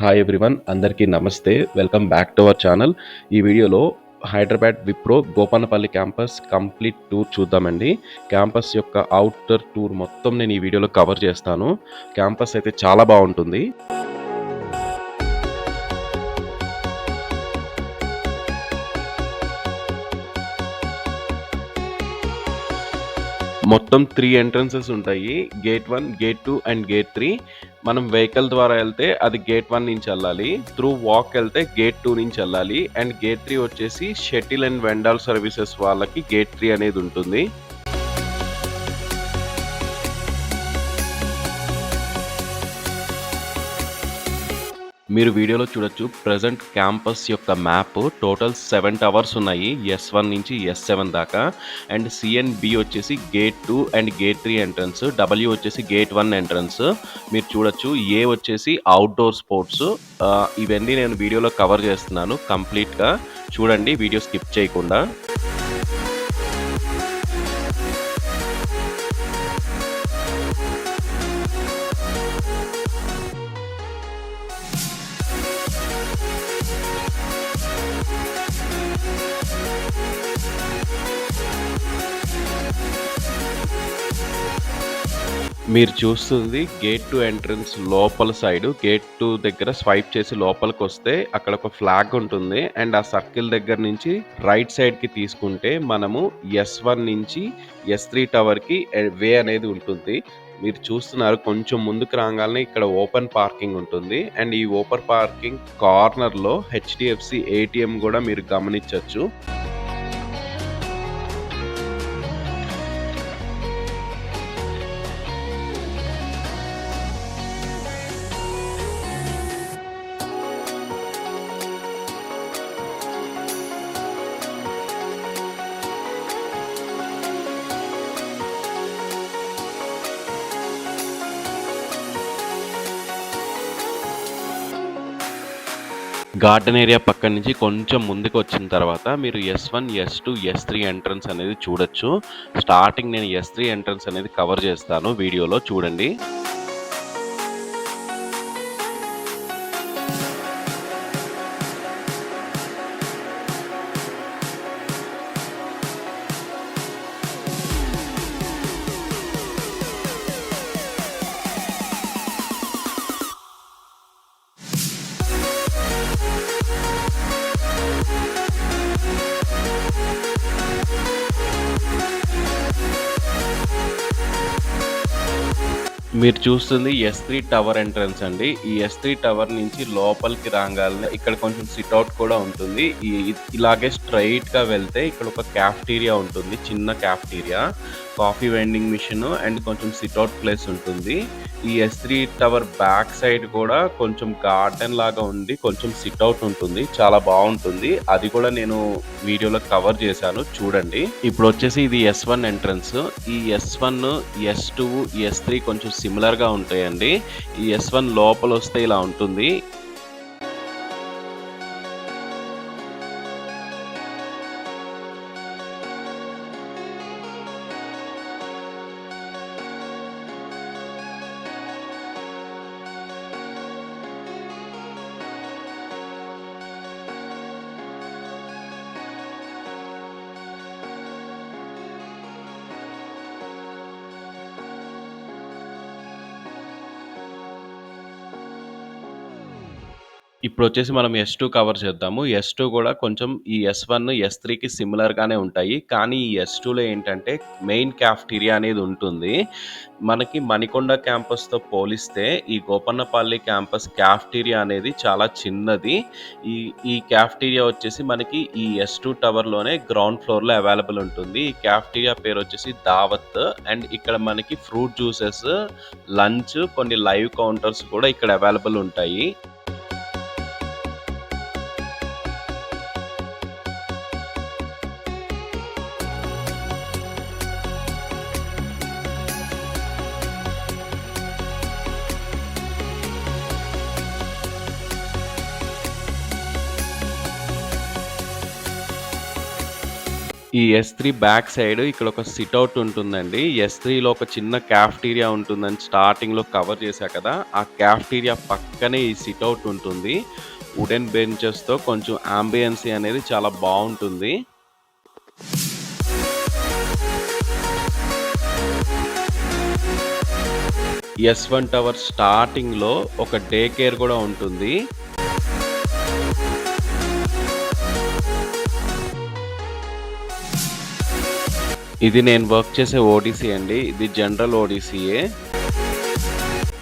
Hi everyone, అందరికీ నమస్తే. Welcome back to our channel. ఈ వీడియోలో Hyderabad Wipro Gopanpally campus complete tour చూద్దామండి. క్యాంపస్ యొక్క అవుటర్ టూర్ మొత్తం నేను ఈ వీడియోలో కవర్ చేస్తాను. క్యాంపస్ అయితే చాలా బాగుంటుంది. మొత్తం 3 ఎంట్రన్సెస్ ఉంటాయి. Gate 1, gate 2 and gate 3. మనం వెహికల్ ద్వారా వెళ్తే అది గేట్ 1 నుంచి వెళ్ళాలి. త్రూ వాక్ వెళ్తే గేట్ 2 నుంచి వెళ్ళాలి. అండ్ గేట్ 3 వచ్చేసి షటిల్ అండ్ వెండాల్ సర్వీసెస్ వాళ్ళకి గేట్ 3 అనేది ఉంటుంది. మీరు వీడియోలో చూడొచ్చు. ప్రెజెంట్ క్యాంపస్ యొక్క మ్యాప్ టోటల్ 7 టవర్స్ ఉన్నాయి. S1 నుంచి S7 దాకా. అండ్ CNB వచ్చేసి gate 2 and gate 3 entrance. W వచ్చేసి గేట్ 1 ఎంట్రన్స్. మీరు చూడొచ్చు. A వచ్చేసి అవుట్డోర్ స్పోర్ట్స్. ఇవన్నీ నేను వీడియోలో కవర్ చేస్తున్నాను కంప్లీట్గా. చూడండి వీడియో స్కిప్ చేయకుండా. మీరు చూస్తుంది గేట్ 2 ఎంట్రన్స్ లోపల సైడ్. గేట్ 2 దగ్గర స్వైప్ చేసి లోపలికి వస్తే అక్కడ ఒక ఫ్లాగ్ ఉంటుంది. అండ్ ఆ సర్కిల్ దగ్గర నుంచి రైట్ సైడ్కి తీసుకుంటే మనము S1 నుంచి S3 టవర్కి వే అనేది ఉంటుంది. మీరు చూస్తున్నారు, కొంచెం ముందుకు రాగానే ఇక్కడ ఓపెన్ పార్కింగ్ ఉంటుంది. అండ్ ఈ ఓపెన్ పార్కింగ్ కార్నర్లో HDFC ATM కూడా మీరు గమనించవచ్చు. గార్డెన్ ఏరియా పక్కన నుంచి కొంచెం ముందుకు వచ్చిన తర్వాత మీరు S1, S2, S3 ఎంట్రన్స్ అనేది చూడొచ్చు. స్టార్టింగ్ నేను S3 ఎంట్రన్స్ అనేది కవర్ చేస్తాను వీడియోలో, చూడండి. మీరు చూస్తుంది S3 టవర్ ఎంట్రన్స్ అండి. ఈ S3 టవర్ నుంచి లోపలికి రాగానే ఇక్కడ కొంచెం సిట్అవుట్ కూడా ఉంటుంది. ఇలాగే స్ట్రైట్‌గా వెళ్తే ఇక్కడ ఒక క్యాఫ్టీరియా ఉంటుంది. చిన్న cafeteria, coffee vending machine and కొంచెం సిట్అవుట్ ప్లేస్ ఉంటుంది. ఈ S3 టవర్ బ్యాక్ సైడ్ కూడా కొంచెం గార్డెన్ లాగా ఉండి కొంచెం సిట్అవుట్ ఉంటుంది. చాలా బాగుంటుంది. అది కూడా నేను వీడియోలో కవర్ చేశాను, చూడండి. ఇప్పుడు వచ్చేసి ఇది S1 ఎంట్రన్స్. ఈ S1, S2, S3 కొంచెం సిమిలర్గా ఉంటాయండి. ఈ S1 లోపల వస్తే ఇలా ఉంటుంది. ఇప్పుడొచ్చేసి మనం S2 కవర్ చేద్దాము. S2 కూడా కొంచెం ఈ S1, S3కి సిమిలర్‌గానే ఉంటాయి. కానీ ఈ S2లో ఏంటంటే మెయిన్ క్యాఫ్టీరియా అనేది ఉంటుంది. మనకి మణికొండ క్యాంపస్‌తో పోలిస్తే ఈ గోపన్నపల్లి క్యాంపస్ క్యాఫ్టీరియా అనేది చాలా చిన్నది. ఈ క్యాఫ్టీరియా వచ్చేసి మనకి ఈ S2 టవర్‌లోనే గ్రౌండ్ ఫ్లోర్‌లో అవైలబుల్ ఉంటుంది. ఈ క్యాఫ్టీరియా పేరు వచ్చేసి దావత్. అండ్ ఇక్కడ మనకి ఫ్రూట్ జ్యూసెస్, లంచ్, కొన్ని లైవ్ కౌంటర్స్ కూడా ఇక్కడ అవైలబుల్ ఉంటాయి. ఈ S3 బ్యాక్ సైడ్ ఇక్కడ ఒక సిట్‌ఔట్ ఉంటుందండి. S3లో ఒక చిన్న కాఫ్టీరియా ఉంటుందని స్టార్టింగ్‌లో కవర్ చేశా కదా! ఆ కాఫ్టీరియా పక్కనే ఈ సిట్‌ఔట్ ఉంటుంది. వుడెన్ బెంచెస్‌తో కొంచెం యాంబియన్సీ అనేది చాలా బావుంటుంది. S1 టవర్ స్టార్టింగ్‌లో ఒక డే కేర్ గూడా ఉంటుంది. ఇది నేను వర్క్ చేసే ఓడీసీ అండి. ఇది జనరల్ ఓడీసీయే.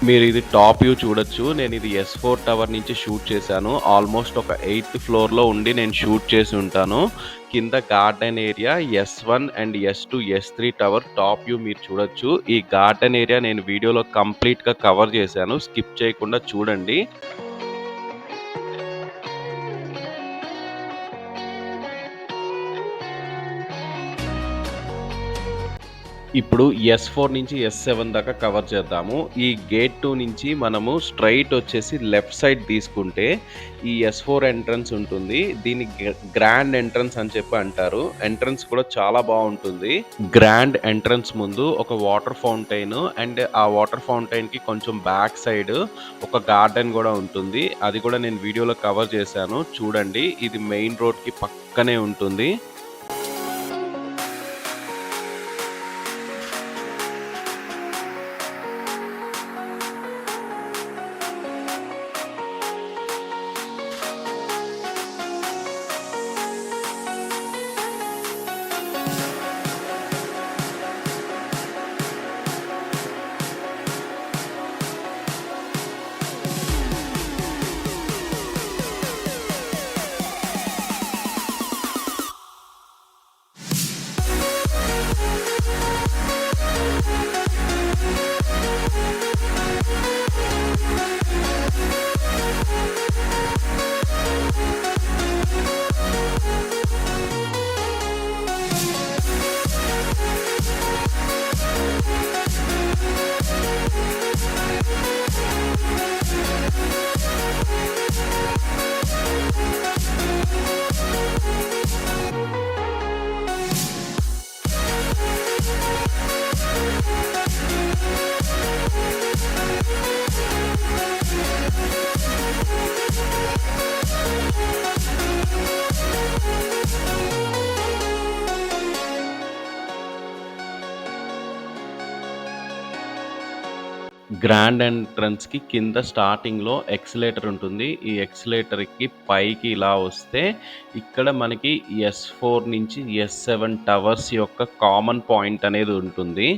మీరిది టాప్ వ్యూ చూడొచ్చు. నేనిది S4 టవర్ నుంచి షూట్ చేశాను. ఆల్‌మోస్ట్ ఒక 8థ్ ఫ్లోర్‌లో ఉండి నేను షూట్ చేసి ఉంటాను. కింద garden area S1 and S2, S3 tower top view మీరు చూడొచ్చు. ఈ గార్డెన్ ఏరియా నేను వీడియోలో కంప్లీట్‌గా కవర్ చేశాను. స్కిప్ చేయకుండా చూడండి. ఇప్పుడు S4 నుంచి S7 దాకా కవర్ చేద్దాము. ఈ గేట్ 2 నుంచి మనము స్ట్రెయిట్ వచ్చేసి లెఫ్ట్ సైడ్ తీసుకుంటే ఈ S4 ఎంట్రన్స్ ఉంటుంది. దీన్ని గ్రాండ్ ఎంట్రన్స్ అని చెప్పి అంటారు. ఎంట్రన్స్ కూడా చాలా బావుంటుంది. గ్రాండ్ ఎంట్రన్స్ ముందు ఒక వాటర్ ఫౌంటైన్ అండ్ ఆ వాటర్ ఫౌంటైన్‌కి కొంచెం బ్యాక్ సైడ్ ఒక గార్డెన్ గూడా ఉంటుంది. అది కూడా నేను వీడియోలో కవర్ చేశాను. చూడండి. ఇది మెయిన్ రోడ్‌కి పక్కనే ఉంటుంది. గ్రాండ్ ఎంట్రన్స్‌కి కింద స్టార్టింగ్‌లో ఎక్సలేటర్ ఉంటుంది. ఈ ఎక్సలేటర్‌కి పైకి ఇలా వస్తే ఇక్కడ మనకి S4 నుంచి S7 టవర్స్ యొక్క కామన్ పాయింట్ అనేది ఉంటుంది.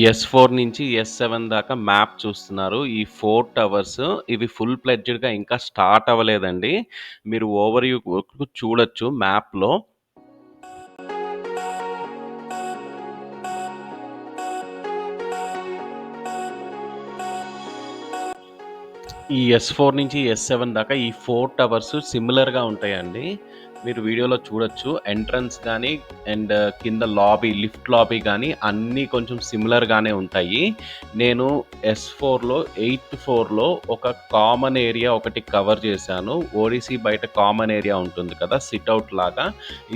S4 నుంచి S7 దాకా మ్యాప్ చూస్తున్నారు. ఈ 4 టవర్స్ ఇవి ఫుల్ ప్లెడ్జ్డ్‌గా ఇంకా స్టార్ట్ అవ్వలేదండి. మీరు ఓవర్ వ్యూ చూడొచ్చు మ్యాప్‌లో. ఈ S4 నుంచి S7 దాకా ఈ 4 టవర్స్ సిమిలర్‌గా ఉంటాయండి. మీరు వీడియోలో చూడొచ్చు. ఎంట్రన్స్ గాని అండ్ కింద లాబీ, లిఫ్ట్ లాబీ గాని అన్నీ కొంచెం సిమిలర్‌గానే ఉంటాయి. నేను S4లో 8థ్ ఫ్లోర్‌లో ఒక కామన్ ఏరియా ఒకటి కవర్ చేశాను. ఓడీసీ బయట కామన్ ఏరియా ఉంటుంది కదా! సిట్‌ఔట్ లాగా.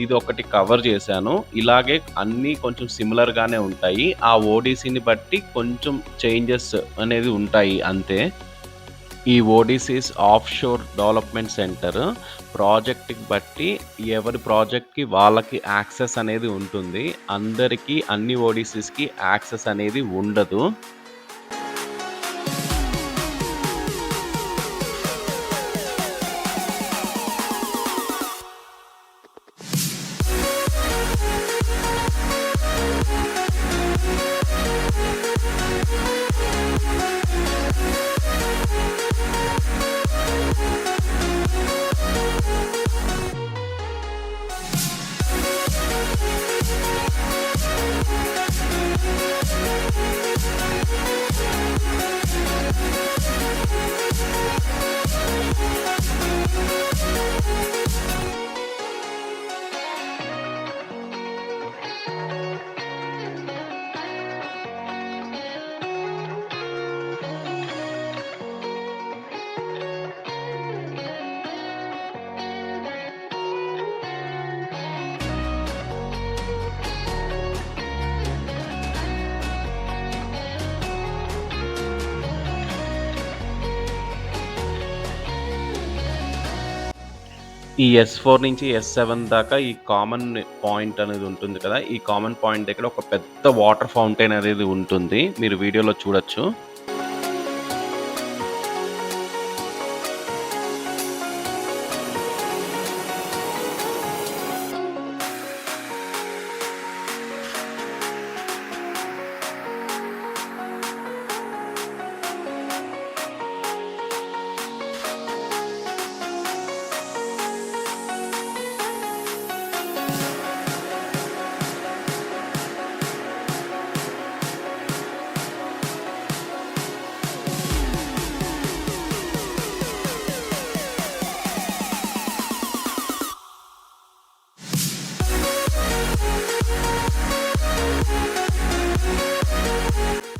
ఇది ఒకటి కవర్ చేశాను. ఇలాగే అన్నీ కొంచెం సిమిలర్‌గానే ఉంటాయి. ఆ ఓడీసీని బట్టి కొంచెం చేంజెస్ అనేది ఉంటాయి అంతే. ఈ ఓడీసీస్ ఆఫ్‌షోర్ డెవలప్‌మెంట్ సెంటర్ ప్రాజెక్ట్‌కి బట్టి ఎవరి ప్రాజెక్ట్‌కి వాళ్ళకి యాక్సెస్ అనేది ఉంటుంది. అందరికీ అన్ని ఓడీసీస్‌కి యాక్సెస్ అనేది ఉండదు. ఈ ఎస్4 నుంచి ఎస్7 దాకా ఈ కామన్ పాయింట్ అనేది ఉంటుంది కదా! ఈ కామన్ పాయింట్ దగ్గర ఒక పెద్ద వాటర్ ఫౌంటైన్ అనేది ఉంటుంది. మీరు వీడియోలో చూడొచ్చు.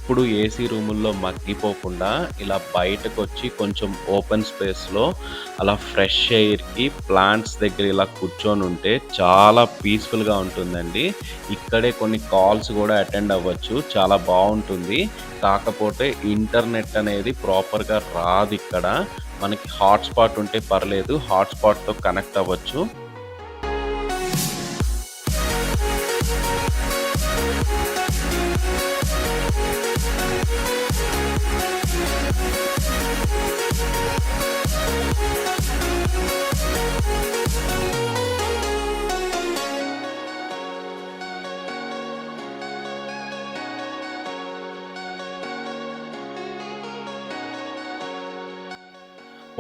ఇప్పుడు ఏసీ రూముల్లో మగ్గిపోకుండా ఇలా బయటకొచ్చి కొంచెం ఓపెన్ స్పేస్‌లో అలా ఫ్రెష్ ఎయిర్‌కి ప్లాంట్స్ దగ్గర ఇలా కూర్చొనుంటే చాలా పీస్‌ఫుల్‌గా ఉంటుందండి. ఇక్కడే కొన్ని కాల్స్ గూడా అటెండ్ అవ్వచ్చు. చాలా బావుంటుంది. కాకపోతే ఇంటర్నెట్ అనేది ప్రాపర్‌గా రాదిక్కడ. మనకి హాట్‌స్పాట్ ఉంటే పర్లేదు. హాట్‌స్పాట్‌తో కనెక్ట్ అవ్వచ్చు.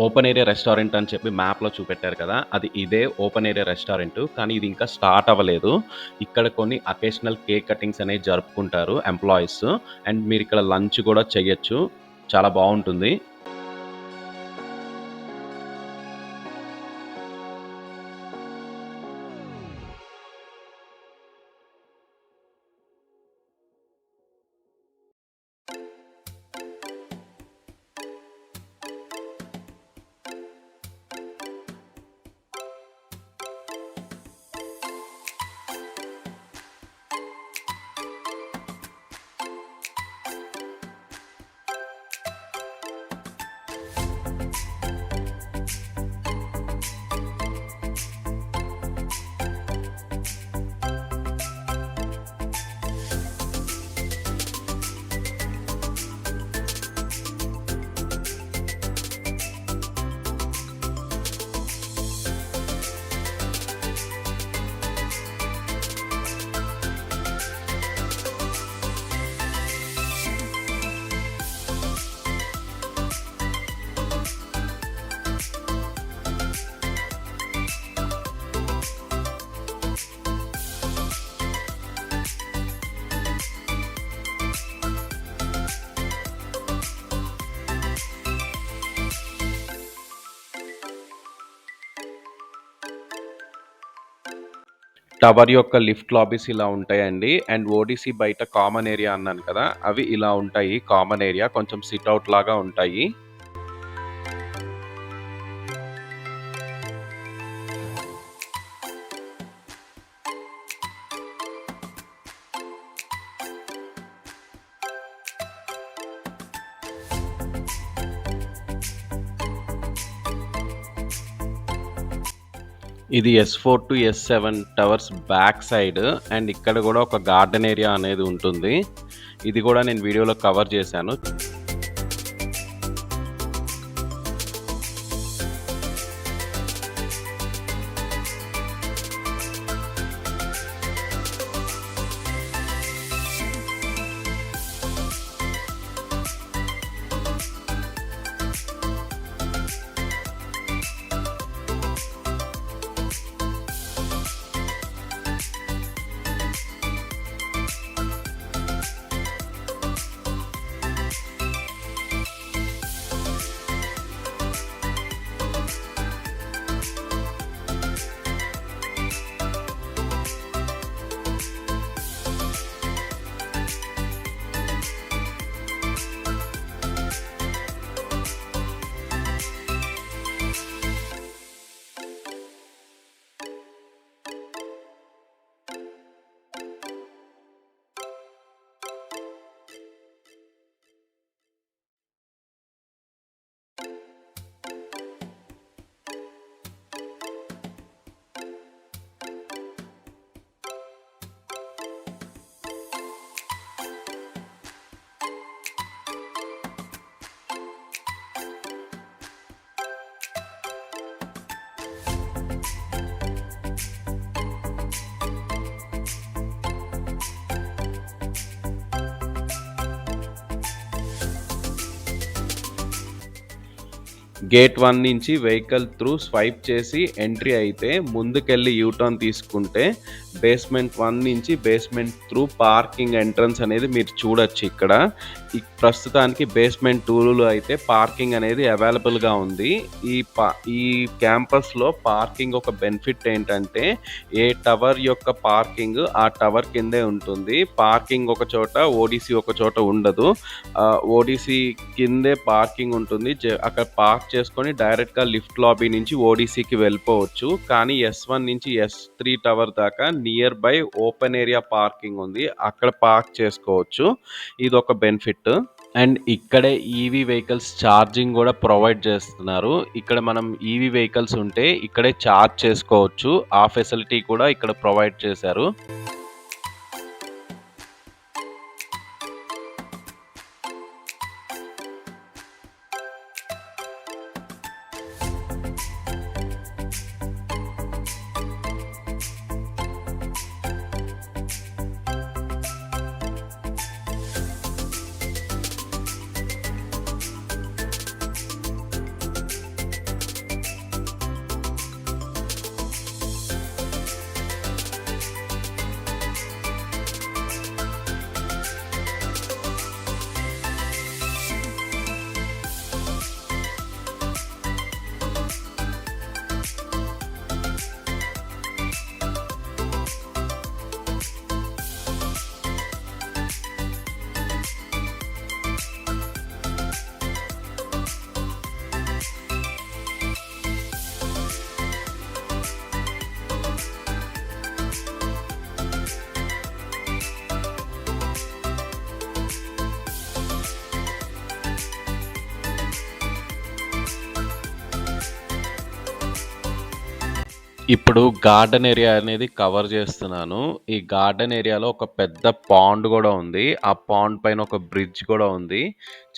ఓపెన్ ఏరియా రెస్టారెంట్ అని చెప్పి మ్యాప్‌లో చూపెట్టారు కదా! అది ఇదే ఓపెన్ ఏరియా రెస్టారెంటు. కానీ ఇది ఇంకా స్టార్ట్ అవ్వలేదు. ఇక్కడ కొన్ని అకేషనల్ కేక్ కటింగ్స్ అనేవి జరుపుకుంటారు ఎంప్లాయీస్. అండ్ మీరిక్కడ లంచ్ గూడా చెయ్యొచ్చు. చాలా బావుంటుంది. టవర్ యొక్క లిఫ్ట్ లాబీస్ ఇలా ఉంటాయండి. అండ్ ఓడీసీ బయట కామన్ ఏరియా అన్నాను కదా! అవి ఇలా ఉంటాయి. కామన్ ఏరియా కొంచెం సిట్ ఔట్ లాగా ఉంటాయి. ఇది ఎస్4 to S seven towers back side. And ఇక్కడ గూడా ఒక గార్డెన్ ఏరియా అనేది ఉంటుంది. ఇది గూడా నేను వీడియోలో కవర్ చేశాను. గేట్ 1 నుంచి వెహికల్ త్రూ స్వైప్ చేసి ఎంట్రీ అయితే ముందుకెళ్ళి యూటర్న్ తీసుకుంటే బేస్‌మెంట్ 1 నుంచి బేస్‌మెంట్ త్రూ పార్కింగ్ ఎంట్రన్స్ అనేది మీరు చూడొచ్చు ఇక్కడ. ప్రస్తుతానికి బేస్‌మెంట్ 2లో అయితే పార్కింగ్ అనేది అవైలబుల్‌గా ఉంది. ఈ క్యాంపస్‌లో పార్కింగ్ ఒక బెనిఫిట్ ఏంటంటే ఏ టవర్ యొక్క పార్కింగ్ ఆ టవర్ కిందే ఉంటుంది. పార్కింగ్ ఒక చోట, ఓడీసీ ఒక చోట ఉండదు. ఓడీసీ కిందే పార్కింగ్ ఉంటుంది. అక్కడ పార్క్ చేసుకొని డైరెక్ట్‌గా లిఫ్ట్ లాబీ నుంచి ఓడీసీకి వెళ్ళిపోవచ్చు. కానీ S1 నుంచి S3 టవర్ దాకా near by open area parking ఉంది. అక్కడ పార్క్ చేసుకోవచ్చు. ఇదొక బెనిఫిట్. అండ్ ఇక్కడే ఈవీ వెహికల్స్ ఛార్జింగ్ గూడా ప్రొవైడ్ చేస్తున్నారు. ఇక్కడ మనం ఈవీ వెహికల్స్ ఉంటే ఇక్కడే ఛార్జ్ చేసుకోవచ్చు. ఆ ఫెసిలిటీ కూడా ఇక్కడ ప్రొవైడ్ చేశారు. ఇప్పుడు గార్డెన్ ఏరియా అనేది కవర్ చేస్తున్నాను. ఈ గార్డెన్ ఏరియాలో ఒక పెద్ద పాండ్ గూడా ఉంది. ఆ పాండ్ పైన ఒక బ్రిడ్జ్ గూడా ఉంది.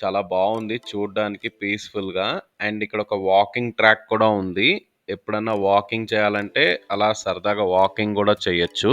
చాలా బావుంది చూడ్డానికి పీస్‌ఫుల్‌గా. అండ్ ఇక్కడ ఒక వాకింగ్ ట్రాక్ కూడా ఉంది. ఎప్పుడన్నా వాకింగ్ చేయాలంటే అలా సరదాగా వాకింగ్ గూడా చేయొచ్చు.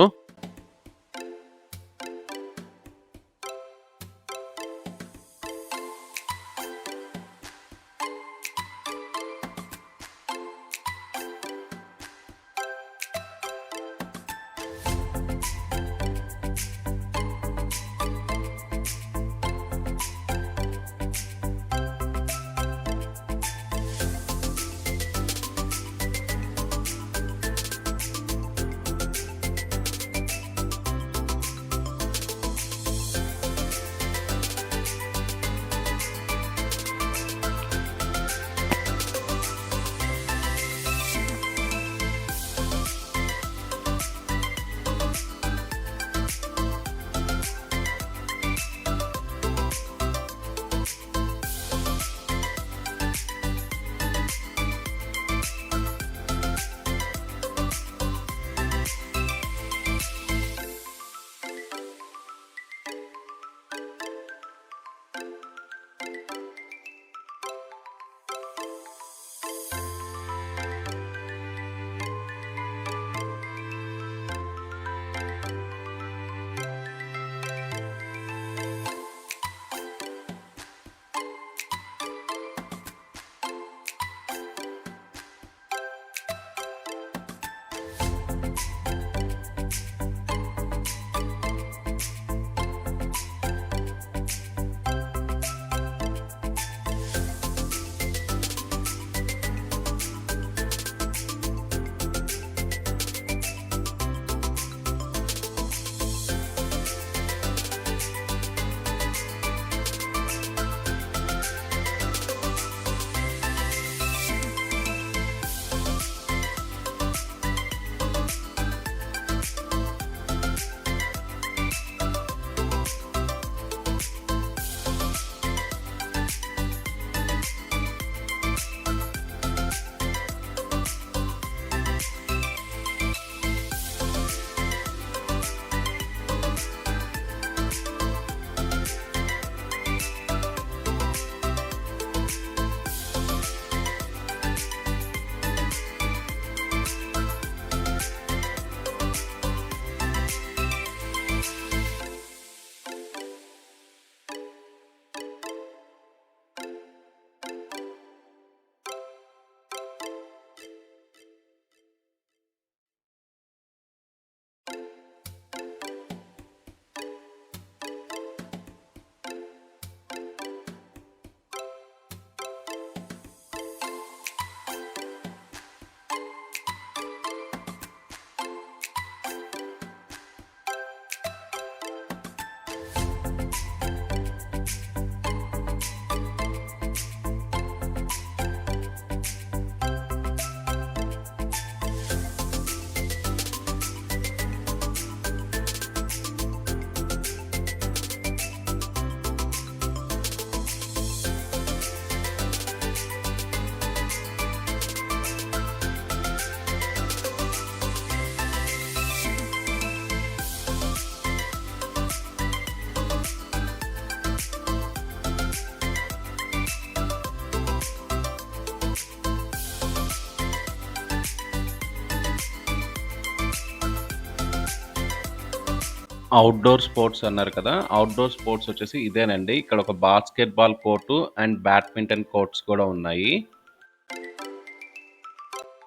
ఔట్‌డోర్ స్పోర్ట్స్ అన్నారు కదా! ఔట్‌డోర్ స్పోర్ట్స్ వచ్చేసి ఇదేనండి. ఇక్కడ ఒక basket ball court and badminton courts కూడా ఉన్నాయి.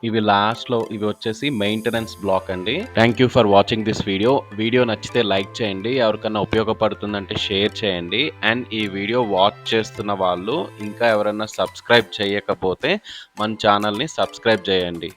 ఇవి వచ్చేసి మెయింటెనెన్స్ బ్లాక్ అండి. Thank you for watching this video. Video నచ్చితే లైక్ చేయండి. ఎవరికన్నా ఉపయోగపడుతుందంటే షేర్ చేయండి. అండ్ ఈ వీడియో వాచ్ చేస్తున్న వాళ్ళు ఇంకా ఎవరన్నా సబ్స్క్రైబ్ చేయకపోతే మన ఛానల్‌ని సబ్స్క్రైబ్ చేయండి.